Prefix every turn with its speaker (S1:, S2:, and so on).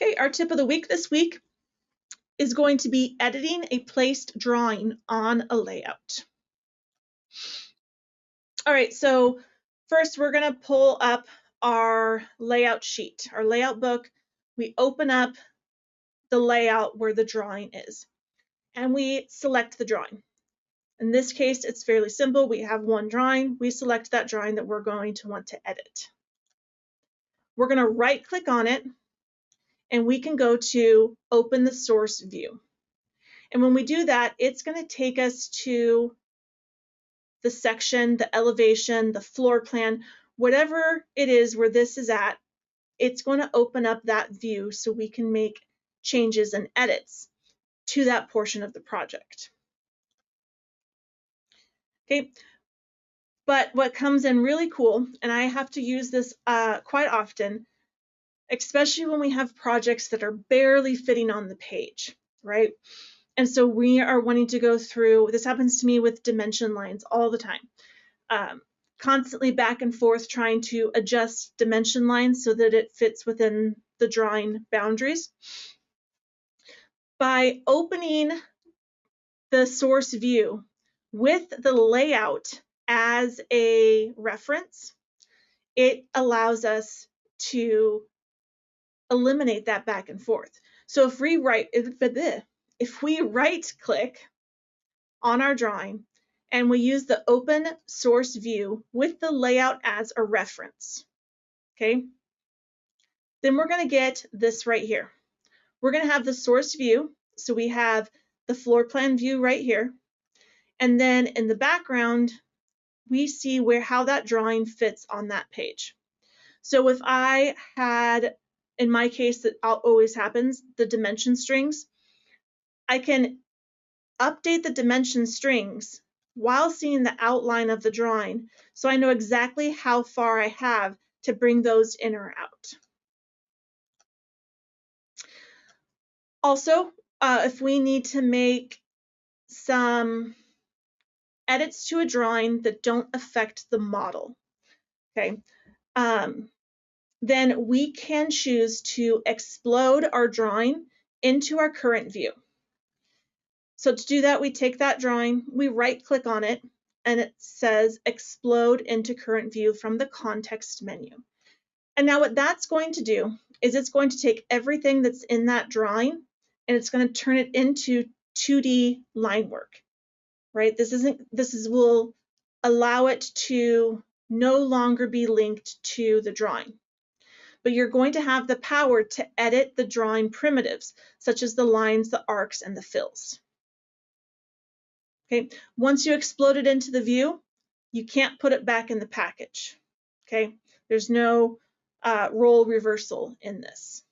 S1: Okay, our tip of the week this week is going to be editing a placed drawing on a layout. All right, so first we're going to pull up our layout sheet, our layout book. We open up the layout where the drawing is, and we select the drawing. In this case, it's fairly simple. We have one drawing. We select that drawing that we're going to want to edit. We're going to right-click on it, and we can go to Open the Source View. And when we do that, it's going to take us to the section, the elevation, the floor plan, whatever it is where this is at, it's going to open up that view so we can make changes and edits to that portion of the project. Okay, but what comes in really cool, and I have to use this quite often, especially when we have projects that are barely fitting on the page, right? And so we are wanting to go through, this happens to me with dimension lines all the time, constantly back and forth trying to adjust dimension lines so that it fits within the drawing boundaries. By opening the source view with the layout as a reference, it allows us to eliminate that back and forth. So if we right-click on our drawing and we use the open source view with the layout as a reference, okay, then we're going to get this right here. We're going to have the source view, so we have the floor plan view right here, and then in the background we see how that drawing fits on that page. So if I had, in my case, that always happens, the dimension strings, I can update the dimension strings while seeing the outline of the drawing, so I know exactly how far I have to bring those in or out. Also, if we need to make some edits to a drawing that don't affect the model, okay, then we can choose to explode our drawing into our current view. So to do that, we take that drawing, we right-click on it, and it says explode into current view from the context menu. And now what that's going to do is it's going to take everything that's in that drawing and it's going to turn it into 2D line work, right? This will allow it to no longer be linked to the drawing. But you're going to have the power to edit the drawing primitives, such as the lines, the arcs, and the fills. Okay, once you explode it into the view, you can't put it back in the package. Okay, there's no role reversal in this.